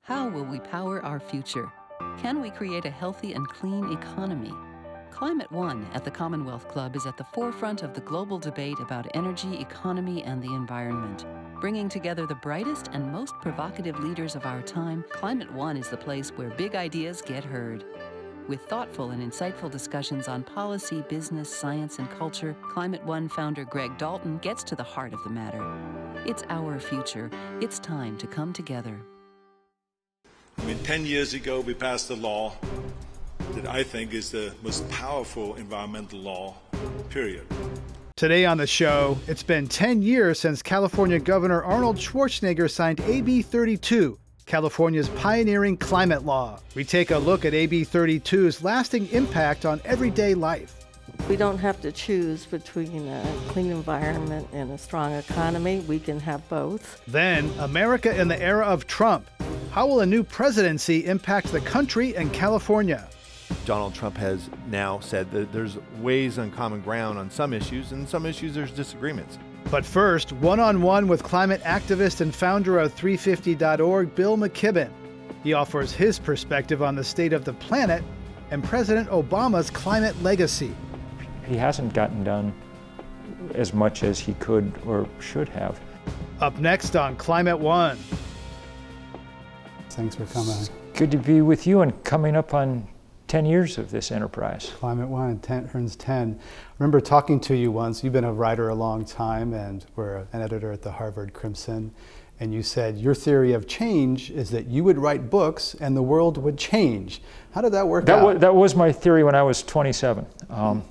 How will we power our future? Can we create a healthy and clean economy? Climate One at the Commonwealth Club is at the forefront of the global debate about energy, economy, and the environment. Bringing together the brightest and most provocative leaders of our time, Climate One is the place where big ideas get heard. With thoughtful and insightful discussions on policy, business, science, and culture, Climate One founder Greg Dalton gets to the heart of the matter. It's our future. It's time to come together. 10 years ago, we passed a law that I think is the most powerful environmental law, period. Today on the show, it's been 10 years since California Governor Arnold Schwarzenegger signed AB 32, California's pioneering climate law. We take a look at AB 32's lasting impact on everyday life. We don't have to choose between a clean environment and a strong economy. We can have both. Then, America in the era of Trump. How will a new presidency impact the country and California? Donald Trump has now said that there's ways on common ground on some issues, and some issues there's disagreements. But first, one-on-one with climate activist and founder of 350.org, Bill McKibben. He offers his perspective on the state of the planet and President Obama's climate legacy. He hasn't gotten done as much as he could or should have. Up next on Climate One. Thanks for coming. Good to be with you and coming up on 10 years of this enterprise. Climate One turns 10. I remember talking to you once. You've been a writer a long time and were an editor at the Harvard Crimson. And you said your theory of change is that you would write books and the world would change. How did that work out? That was my theory when I was 27. And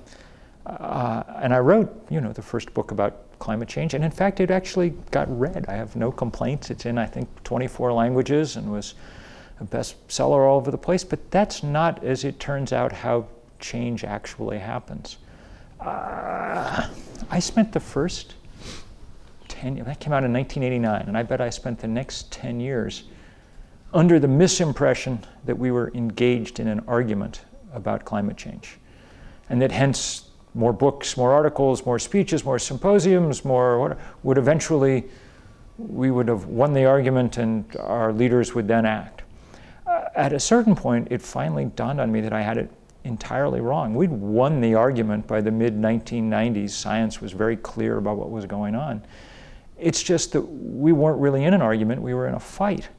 I wrote, the first book about climate change, and in fact it actually got read. I have no complaints. It's in, I think, 24 languages and was a bestseller all over the place, but that's not, as it turns out, how change actually happens. I spent the first 10 years, that came out in 1989, and I bet I spent the next 10 years under the misimpression that we were engaged in an argument about climate change, and that hence more books, more articles, more speeches, more symposiums, would eventually, we would have won the argument and our leaders would then act. At a certain point, it finally dawned on me that I had it entirely wrong. We'd won the argument by the mid-1990s. Science was very clear about what was going on. It's just that we weren't really in an argument, we were in a fight.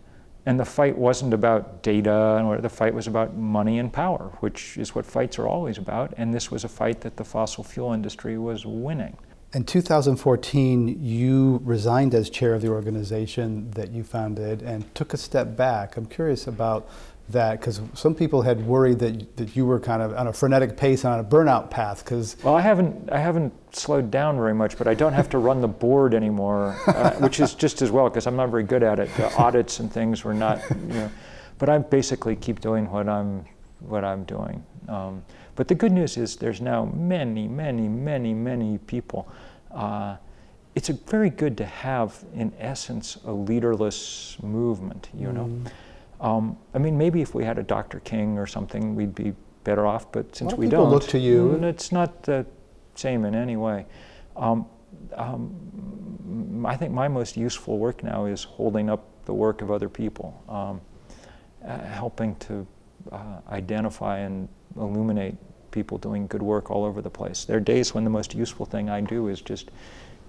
And the fight wasn't about data, or the fight was about money and power, which is what fights are always about. And this was a fight that the fossil fuel industry was winning. In 2014, you resigned as chair of the organization that you founded and took a step back. I'm curious about that, because some people had worried that you were kind of on a frenetic pace and on a burnout path. Well, I haven't slowed down very much, but I don't have to run the board anymore, which is just as well, because I'm not very good at it. The audits and things were not, but I basically keep doing what I'm doing. But the good news is there's now many, many, many, many people. It's very good to have, in essence, a leaderless movement, I mean, maybe if we had a Dr. King or something, we'd be better off, but since we don't, look to you. It's not the same in any way. I think my most useful work now is holding up the work of other people, helping to identify and illuminate people doing good work all over the place. There are days when the most useful thing I do is just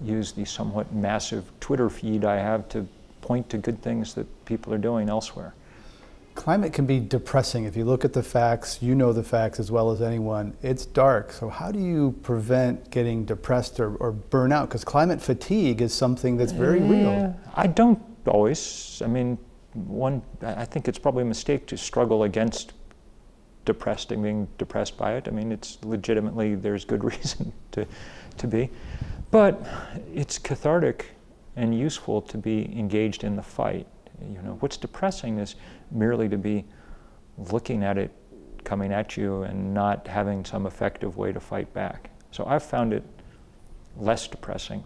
use the somewhat massive Twitter feed I have to point to good things that people are doing elsewhere. Climate can be depressing. If you look at the facts, you know the facts as well as anyone. It's dark. So how do you prevent getting depressed or burn out? Because climate fatigue is something that's very real. I don't always. I mean, I think it's probably a mistake to struggle against being depressed by it. I mean, it's legitimately, there's good reason to be. But it's cathartic and useful to be engaged in the fight. What's depressing is merely to be looking at it coming at you and not having some effective way to fight back. So I've found it less depressing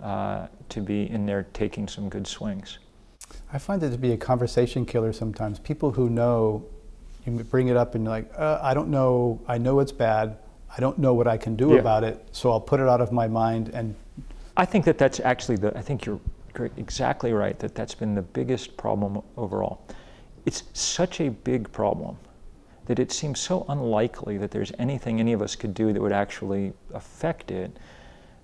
to be in there taking some good swings. I find it to be a conversation killer sometimes. People who know, you bring it up and you're like, I don't know, I know it's bad, I don't know what I can do about it, so I'll put it out of my mind. And I think that's actually I think you're exactly right, that's been the biggest problem overall, it's such a big problem that it seems so unlikely that there's anything any of us could do that would actually affect it,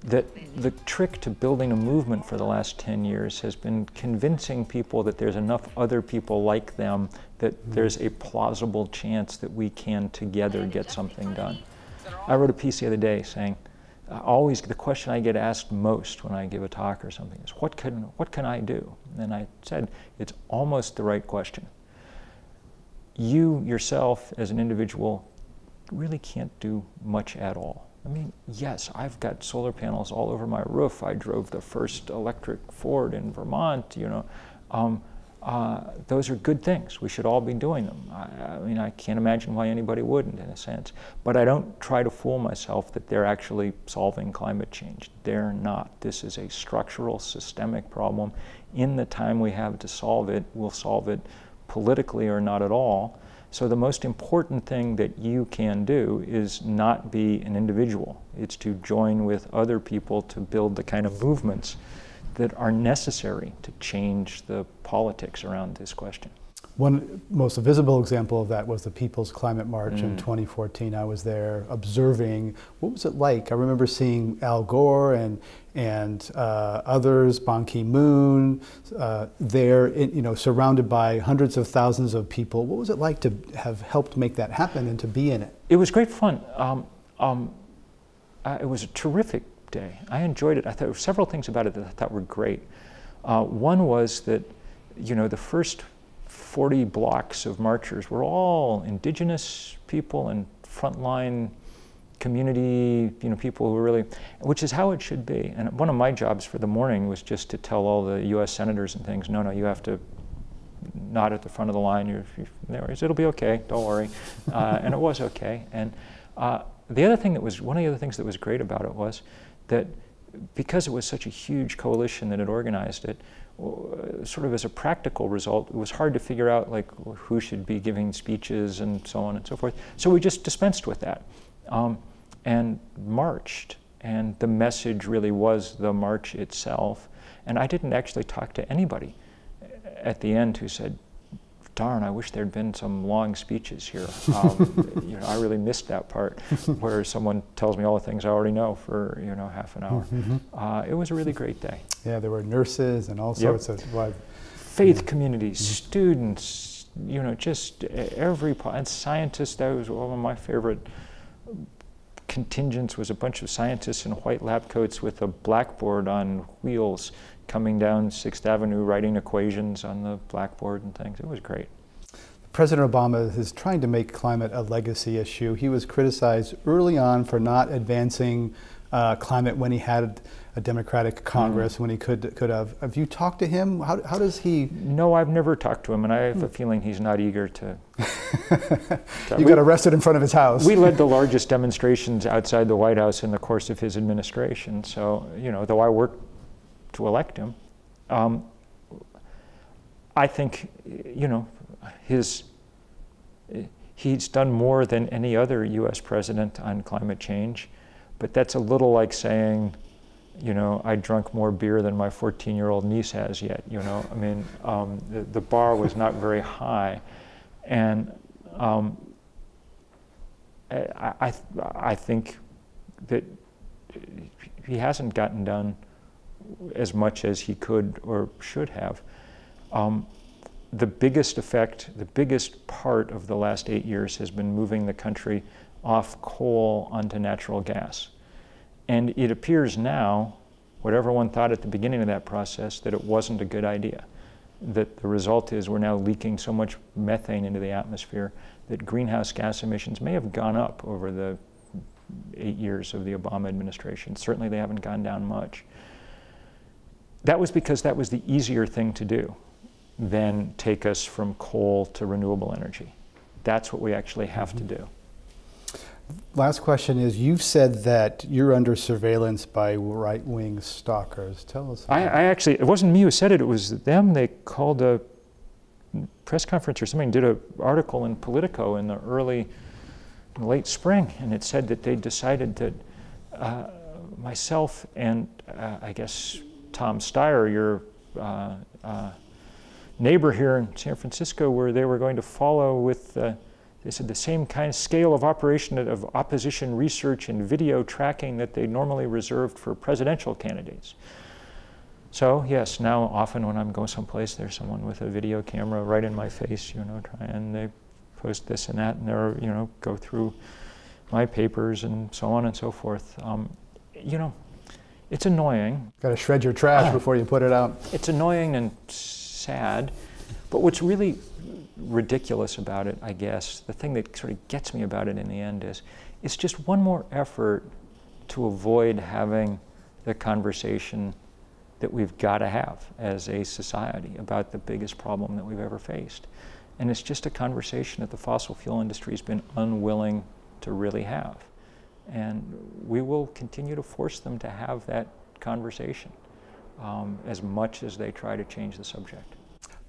that the trick to building a movement for the last 10 years has been convincing people that there's enough other people like them that there's a plausible chance that we can together get something done. I wrote a piece the other day saying, always the question I get asked most when I give a talk or something is, what can I do? And I said, it's almost the right question. You yourself as an individual really can't do much at all. I mean, yes, I've got solar panels all over my roof. I drove the first electric Ford in Vermont, you know. Those are good things. We should all be doing them. I mean, I can't imagine why anybody wouldn't, in a sense. But I don't try to fool myself that they're actually solving climate change. They're not. This is a structural, systemic problem. In the time we have to solve it, we'll solve it politically or not at all. So the most important thing that you can do is not be an individual. It's to join with other people to build the kind of movements that are necessary to change the politics around this question. One most visible example of that was the People's Climate March in 2014. I was there observing. What was it like? I remember seeing Al Gore and others, Ban Ki-moon, there, you know, surrounded by hundreds of thousands of people. What was it like to have helped make that happen and to be in it? It was great fun. It was a terrific day. I enjoyed it. I thought there were several things about it that I thought were great. One was that, you know, the first 40 blocks of marchers were all indigenous people and frontline community, you know, people who were really, which is how it should be. And one of my jobs for the morning was just to tell all the U.S. senators and things, no, you have to not at the front of the line. It'll be okay. Don't worry. And it was okay. And the other thing that was, one of the other things that was great about it was that because it was such a huge coalition that had organized it, sort of as a practical result, it was hard to figure out like who should be giving speeches and so on and so forth. So we just dispensed with that and marched. And the message really was the march itself. And I didn't actually talk to anybody at the end who said, darn, I wish there'd been some long speeches here. You know, I really missed that part where someone tells me all the things I already know for, you know, half an hour. It was a really great day. Yeah, there were nurses and all sorts of faith communities, students, you know, just every, and scientists. That was one of my favorite contingents, was a bunch of scientists in white lab coats with a blackboard on wheels coming down 6th Avenue, writing equations on the blackboard and things. It was great. President Obama is trying to make climate a legacy issue. He was criticized early on for not advancing climate when he had a Democratic Congress, when he could have. Have you talked to him? How does he? No, I've never talked to him, and I have a feeling he's not eager to. You got arrested in front of his house. We led the largest demonstrations outside the White House in the course of his administration. So, you know, though I worked to elect him, I think, you know, he's done more than any other U.S. president on climate change, but that's a little like saying, you know, I drank more beer than my 14-year-old niece has yet, you know. I mean, the bar was not very high. And I think that he hasn't gotten done as much as he could or should have. The biggest effect, the biggest part of the last 8 years has been moving the country off coal onto natural gas. And it appears now, what everyone thought at the beginning of that process, that it wasn't a good idea. That the result is we're now leaking so much methane into the atmosphere that greenhouse gas emissions may have gone up over the 8 years of the Obama administration. Certainly they haven't gone down much. That was because that was the easier thing to do than take us from coal to renewable energy. That's what we actually have to do. Last question is, you've said that you're under surveillance by right-wing stalkers. Tell us. I actually, it wasn't me who said it, it was them. They called a press conference or something, did an article in Politico in the late spring, and it said that they decided that myself and I guess Tom Steyer, your neighbor here in San Francisco where they were going to follow with, they said, the same kind of scale of operation of opposition research and video tracking that they normally reserved for presidential candidates. So yes, now often when I'm going someplace, there's someone with a video camera right in my face, and they post this and that, and they're, go through my papers and so on and so forth. It's annoying. Got to shred your trash before you put it out. It's annoying and sad, but what's really ridiculous about it, I guess, the thing that sort of gets me about it in the end is, it's just one more effort to avoid having the conversation that we've got to have as a society about the biggest problem that we've ever faced. And it's just a conversation that the fossil fuel industry has been unwilling to really have. And we will continue to force them to have that conversation as much as they try to change the subject.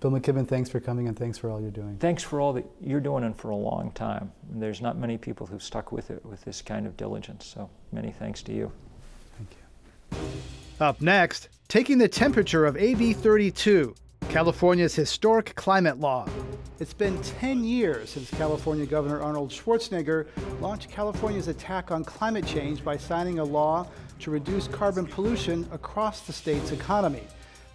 Bill McKibben, thanks for coming and thanks for all you're doing. Thanks for all that you're doing and for a long time. There's not many people who've stuck with it with this kind of diligence, so many thanks to you. Thank you. Up next, taking the temperature of AB 32, California's historic climate law. It's been 10 years since California Governor Arnold Schwarzenegger launched California's attack on climate change by signing a law to reduce carbon pollution across the state's economy.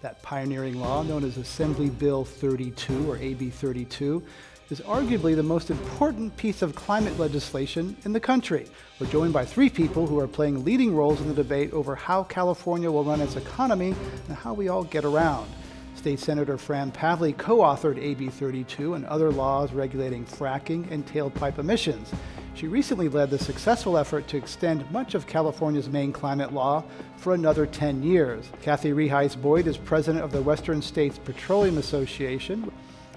That pioneering law, known as Assembly Bill 32, or AB 32, is arguably the most important piece of climate legislation in the country. We're joined by three people who are playing leading roles in the debate over how California will run its economy and how we all get around. State Senator Fran Pavley co-authored AB 32 and other laws regulating fracking and tailpipe emissions. She recently led the successful effort to extend much of California's main climate law for another 10 years. Kathy Reheis-Boyd is president of the Western States Petroleum Association.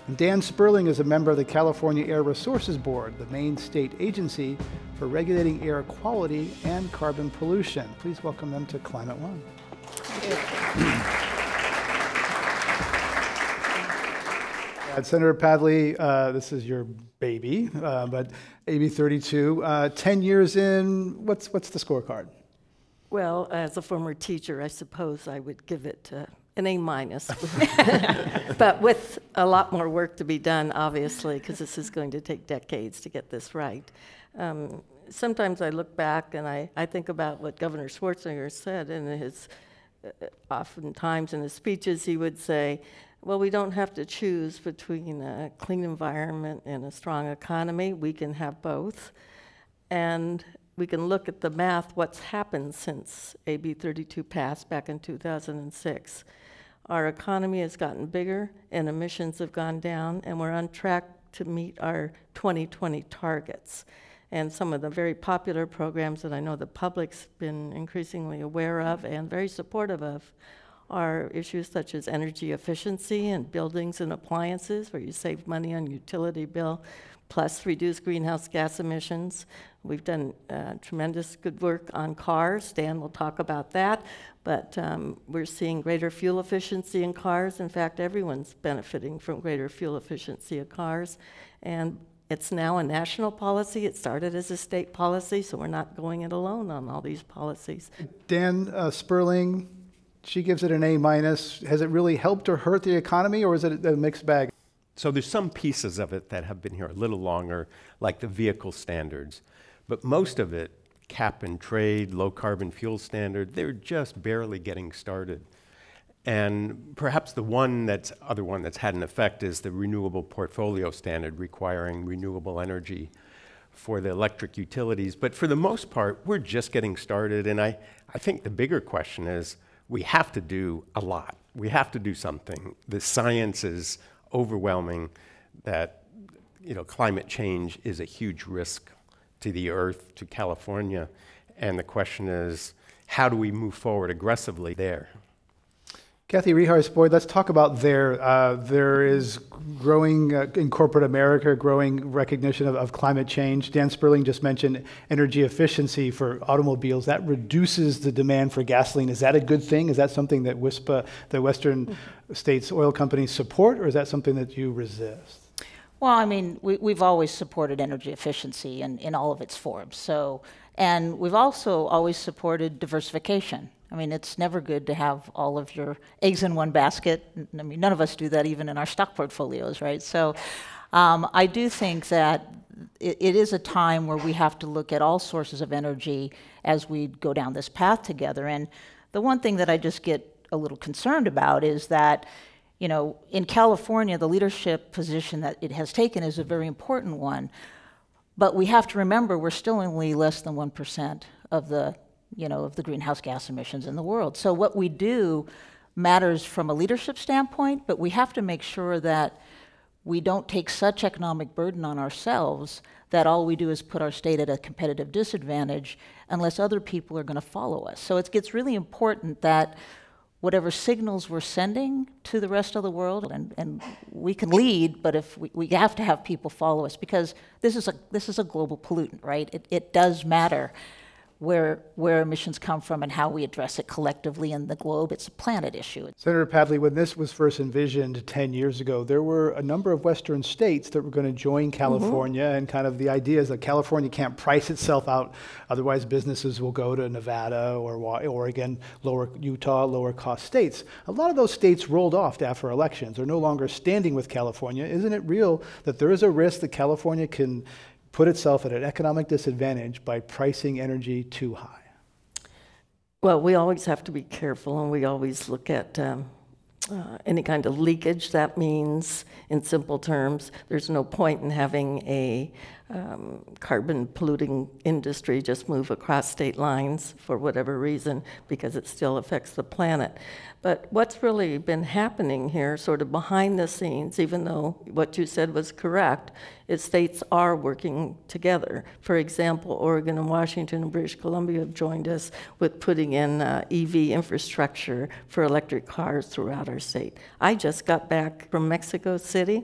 And Dan Sperling is a member of the California Air Resources Board, the main state agency for regulating air quality and carbon pollution. Please welcome them to Climate One. Senator Pavley, this is your baby, but AB 32, 10 years in, what's the scorecard? Well, as a former teacher, I suppose I would give it an A-, but with a lot more work to be done, obviously, because this is going to take decades to get this right. Sometimes I look back and I think about what Governor Schwarzenegger said in his, oftentimes in his speeches, he would say, well, we don't have to choose between a clean environment and a strong economy. We can have both. And we can look at the math, what's happened since AB 32 passed back in 2006. Our economy has gotten bigger and emissions have gone down, and we're on track to meet our 2020 targets. And some of the very popular programs that I know the public's been increasingly aware of and very supportive of are issues such as energy efficiency in buildings and appliances, where you save money on utility bill, plus reduce greenhouse gas emissions. We've done tremendous good work on cars. Dan will talk about that, but we're seeing greater fuel efficiency in cars. In fact, everyone's benefiting from greater fuel efficiency of cars, and it's now a national policy. It started as a state policy, so we're not going it alone on all these policies. Dan Sperling, she gives it an A-. Has it really helped or hurt the economy, or is it a mixed bag? So there's some pieces of it that have been here a little longer, like the vehicle standards. But most of it, cap and trade, low carbon fuel standard, they're just barely getting started. And perhaps the other one that's had an effect is the renewable portfolio standard requiring renewable energy for the electric utilities. But for the most part, we're just getting started. And I think the bigger question is, we have to do a lot. We have to do something. The science is overwhelming that climate change is a huge risk to the Earth, to California. And the question is, how do we move forward aggressively there? Kathy Reheis-Boyd, let's talk about there is growing in corporate America, growing recognition of climate change. Dan Sperling just mentioned energy efficiency for automobiles. That reduces the demand for gasoline. Is that a good thing? Is that something that WSPA, the Western States Oil Companies, support, or is that something that you resist? Well, I mean, we've always supported energy efficiency in all of its forms. And we've also always supported diversification I mean, it's never good to have all of your eggs in one basket. I mean, none of us do that even in our stock portfolios, right? So I do think that it is a time where we have to look at all sources of energy as we go down this path together. And the one thing that I just get a little concerned about is that, you know, in California, the leadership position that it has taken is a very important one. But we have to remember we're still only less than 1% of the, you know, of the greenhouse gas emissions in the world. So what we do matters from a leadership standpoint, but we have to make sure that we don't take such economic burden on ourselves that all we do is put our state at a competitive disadvantage unless other people are going to follow us. So it gets really important that whatever signals we're sending to the rest of the world, and we can lead, but if we have to have people follow us, because this is a global pollutant, right? It does matter where emissions come from and how we address it collectively in the globe. It's a planet issue. Senator Padley, when this was first envisioned 10 years ago, there were a number of Western states that were going to join California, and kind of the idea is that California can't price itself out, otherwise businesses will go to Nevada or Oregon, Utah, lower cost states. A lot of those states rolled off after elections. They're no longer standing with California. Isn't it real that there is a risk that California can put itself at an economic disadvantage by pricing energy too high? Well, we always have to be careful, and we always look at any kind of leakage. That means, in simple terms, there's no point in having a carbon polluting industry just move across state lines for whatever reason, because it still affects the planet. But what's really been happening here, sort of behind the scenes, even though what you said was correct, is states are working together. For example, Oregon and Washington and British Columbia have joined us with putting in EV infrastructure for electric cars throughout our state. I just got back from Mexico City.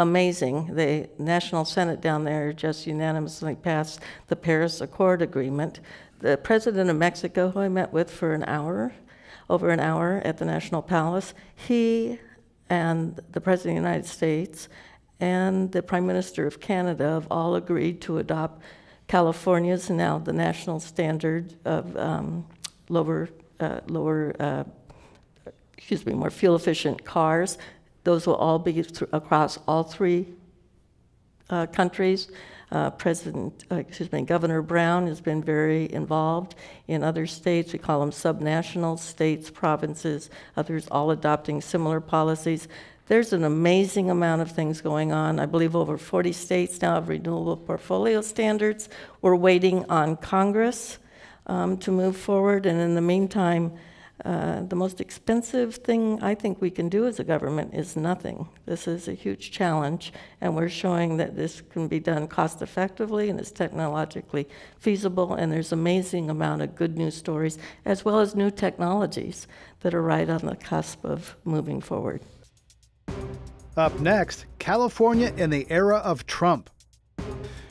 Amazing. The National Senate down there just unanimously passed the Paris Accord Agreement. The President of Mexico, who I met with for over an hour at the National Palace, he and the President of the United States and the Prime Minister of Canada have all agreed to adopt California's now the national standard of more fuel-efficient cars. Those will all be across all three countries. Governor Brown has been very involved in other states. We call them subnational states, provinces, others all adopting similar policies. There's an amazing amount of things going on. I believe over 40 states now have renewable portfolio standards. We're waiting on Congress to move forward, and in the meantime, the most expensive thing I think we can do as a government is nothing. This is a huge challenge, and we're showing that this can be done cost effectively and is technologically feasible, and there's an amazing amount of good news stories as well as new technologies that are right on the cusp of moving forward. Up next, California in the era of Trump.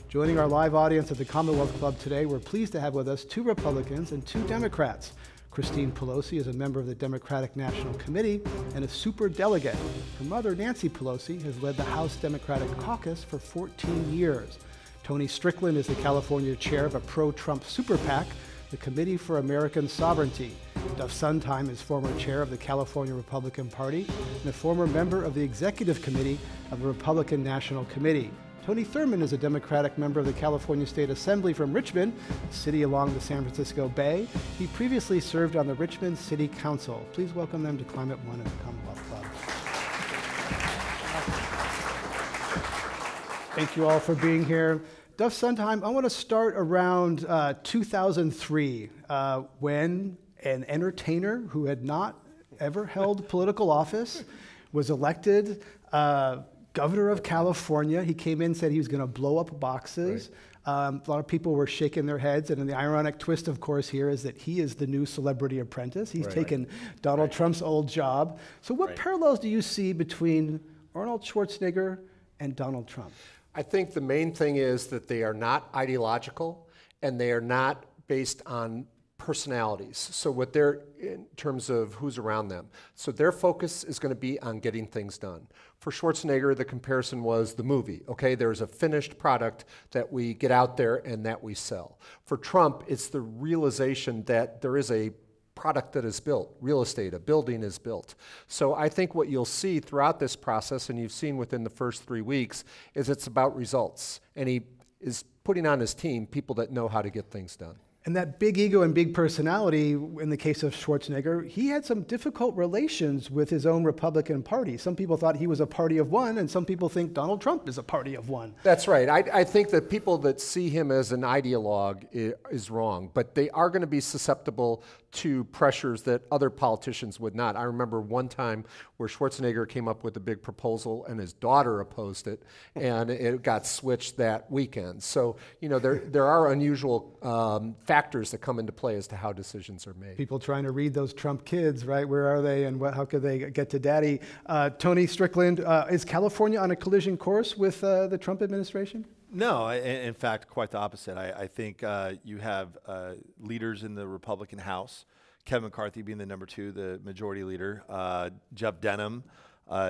Joining our live audience at the Commonwealth Club today, we're pleased to have with us 2 Republicans and 2 Democrats. Christine Pelosi is a member of the Democratic National Committee and a superdelegate. Her mother, Nancy Pelosi, has led the House Democratic Caucus for 14 years. Tony Strickland is the California chair of a pro-Trump super PAC, the Committee for American Sovereignty. Duf Sundheim is former chair of the California Republican Party and a former member of the Executive Committee of the Republican National Committee. Tony Thurmond is a Democratic member of the California State Assembly from Richmond, a city along the San Francisco Bay. He previously served on the Richmond City Council. Please welcome them to Climate One at the Commonwealth Club. Thank you all for being here. Duf Sundheim, I want to start around 2003, when an entertainer who had not ever held political office was elected governor of California. He came in, said he was going to blow up boxes. Right. A lot of people were shaking their heads, and the ironic twist, of course, here is that he is the new celebrity apprentice. He's taken Donald Trump's old job. So what parallels do you see between Arnold Schwarzenegger and Donald Trump? I think the main thing is that they are not ideological, and they are not based on personalities. So what they're, in terms of who's around them. So their focus is going to be on getting things done. For Schwarzenegger, the comparison was the movie. Okay, there's a finished product that we get out there and that we sell. For Trump, it's the realization that there is a product that is built, real estate, a building is built. So I think what you'll see throughout this process, and you've seen within the first 3 weeks, is it's about results. And he is putting on his team people that know how to get things done. And that big ego and big personality, in the case of Schwarzenegger, he had some difficult relations with his own Republican Party. Some people thought he was a party of one, and some people think Donald Trump is a party of one. That's right. I think that people that see him as an ideologue is wrong, but they are going to be susceptible to pressures that other politicians would not. I remember one time where Schwarzenegger came up with a big proposal and his daughter opposed it, and it got switched that weekend. So, you know, there are unusual factors that come into play as to how decisions are made. People trying to read those Trump kids, right? Where are they and how could they get to daddy? Tony Strickland, is California on a collision course with the Trump administration? No, in fact, quite the opposite. I think you have leaders in the Republican House, Kevin McCarthy being the number 2, the majority leader. Jeff Denham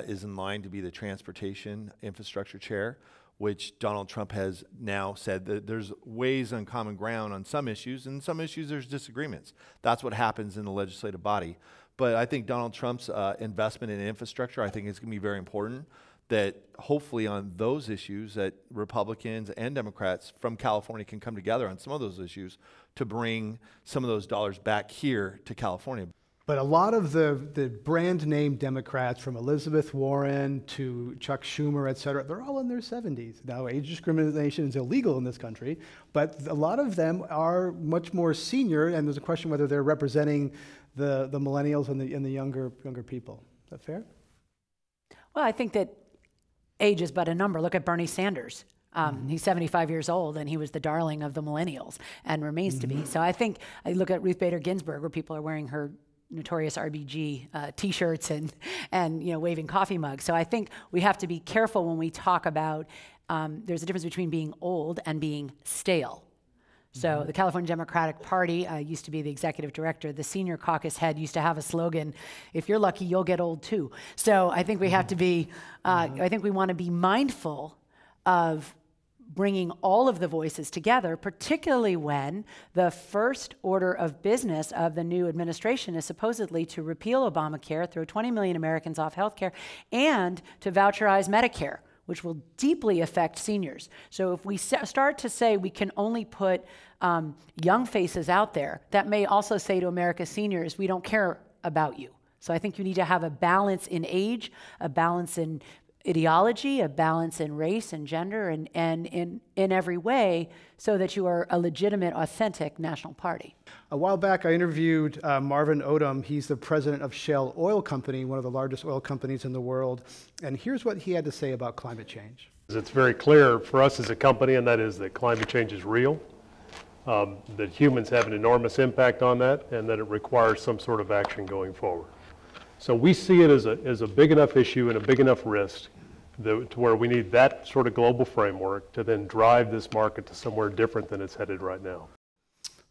is in line to be the transportation infrastructure chair, which Donald Trump has now said that there's ways on common ground on some issues, and some issues there's disagreements. That's what happens in the legislative body. But I think Donald Trump's investment in infrastructure, I think is going to be very important, that hopefully on those issues that Republicans and Democrats from California can come together on some of those issues to bring some of those dollars back here to California. But a lot of the brand name Democrats, from Elizabeth Warren to Chuck Schumer, et cetera, they're all in their 70s. Now, age discrimination is illegal in this country, but a lot of them are much more senior, and there's a question whether they're representing the millennials and the younger people. Is that fair? Well, I think that age is but a number. Look at Bernie Sanders. He's 75 years old, and he was the darling of the millennials and remains to be. So I think I look at Ruth Bader Ginsburg, where people are wearing her notorious RBG T-shirts and you know, waving coffee mugs. So I think we have to be careful when we talk about there's a difference between being old and being stale. So the California Democratic Party, used to be the executive director, the senior caucus head used to have a slogan, if you're lucky, you'll get old too. So I think we have to be, I think we want to be mindful of bringing all of the voices together, particularly when the first order of business of the new administration is supposedly to repeal Obamacare, throw 20 million Americans off health care, and to voucherize Medicare, which will deeply affect seniors. So if we start to say we can only put young faces out there, that may also say to America's seniors, we don't care about you. So I think you need to have a balance in age, a balance in ideology, a balance in race and gender, and in every way, so that you are a legitimate, authentic national party. A while back, I interviewed Marvin Odom. He's the president of Shell Oil Company, one of the largest oil companies in the world. And here's what he had to say about climate change. It's very clear for us as a company, and that is that climate change is real, that humans have an enormous impact on that, and that it requires some sort of action going forward. So we see it as a big enough issue and a big enough risk to where we need that sort of global framework to then drive this market to somewhere different than it's headed right now.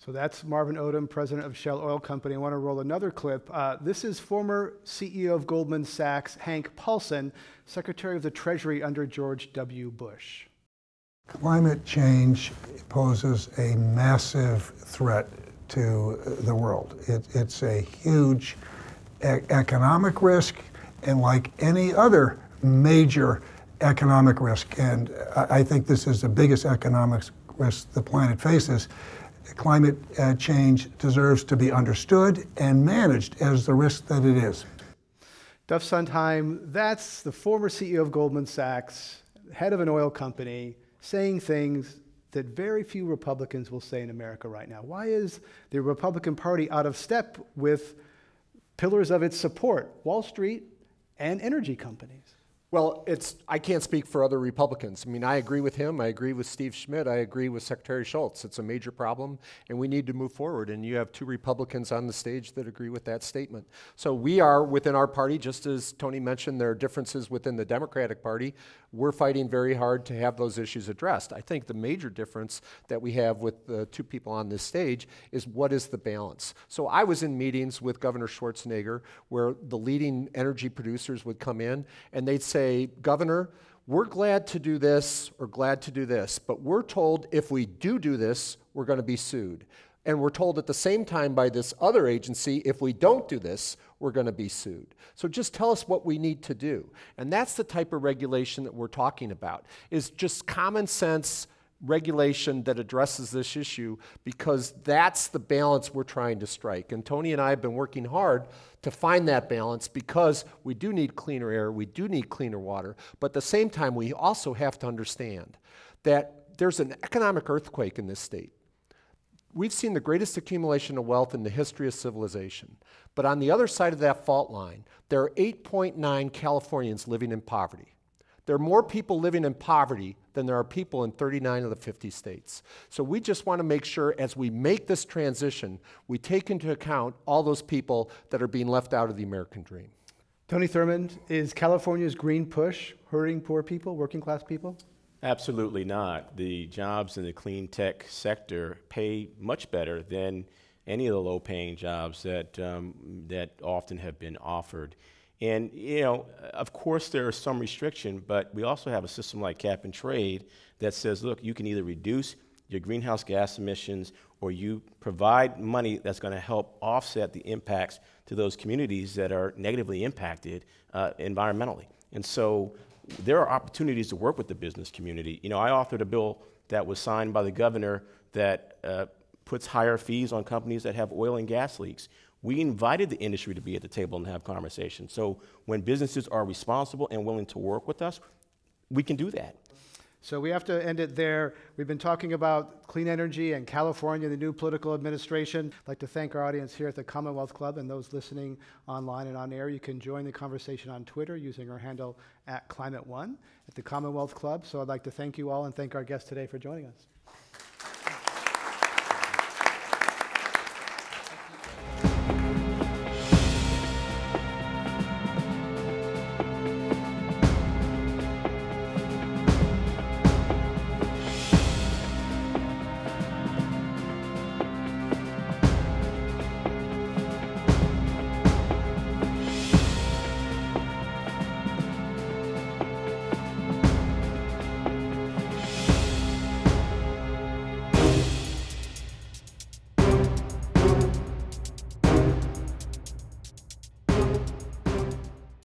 So that's Marvin Odom, president of Shell Oil Company. I want to roll another clip. This is former CEO of Goldman Sachs, Hank Paulson, Secretary of the Treasury under George W. Bush. Climate change poses a massive threat to the world. It's a huge economic risk, and like any other major economic risk, and I think this is the biggest economic risk the planet faces, climate change deserves to be understood and managed as the risk that it is. Duf Sundheim, that's the former CEO of Goldman Sachs, head of an oil company, saying things that very few Republicans will say in America right now. Why is the Republican Party out of step with pillars of its support, Wall Street and energy companies? Well, I can't speak for other Republicans. I mean, I agree with him. I agree with Steve Schmidt. I agree with Secretary Schultz. It's a major problem, and we need to move forward. And you have 2 Republicans on the stage that agree with that statement. So we are, within our party, just as Tony mentioned, there are differences within the Democratic Party. We're fighting very hard to have those issues addressed. I think the major difference that we have with the 2 people on this stage is what is the balance. So I was in meetings with Governor Schwarzenegger where the leading energy producers would come in and they'd say, Governor, we're glad to do this or glad to do this, but we're told if we do this, we're going to be sued. And we're told at the same time by this other agency, if we don't do this, we're going to be sued. So just tell us what we need to do. And that's the type of regulation that we're talking about, is just common sense regulation that addresses this issue, because that's the balance we're trying to strike. And Tony and I have been working hard to find that balance, because we do need cleaner air, we do need cleaner water, but at the same time we also have to understand that there's an economic earthquake in this state. We've seen the greatest accumulation of wealth in the history of civilization. But on the other side of that fault line, there are 8.9 Californians living in poverty. There are more people living in poverty than there are people in 39 of the 50 states. So we just want to make sure, as we make this transition, we take into account all those people that are being left out of the American dream. Tony Thurmond, is California's green push hurting poor people, working class people? Absolutely not. The jobs in the clean tech sector pay much better than any of the low-paying jobs that that often have been offered. And you know, of course, there are some restriction, but we also have a system like cap and trade that says, look, you can either reduce your greenhouse gas emissions, or you provide money that's going to help offset the impacts to those communities that are negatively impacted environmentally. And so there are opportunities to work with the business community. You know, I authored a bill that was signed by the governor that puts higher fees on companies that have oil and gas leaks. We invited the industry to be at the table and have conversations. So when businesses are responsible and willing to work with us, we can do that. So we have to end it there. We've been talking about clean energy and California, the new political administration. I'd like to thank our audience here at the Commonwealth Club, and those listening online and on air. You can join the conversation on Twitter using our handle @Climate1 at the Commonwealth Club. So I'd like to thank you all and thank our guests today for joining us.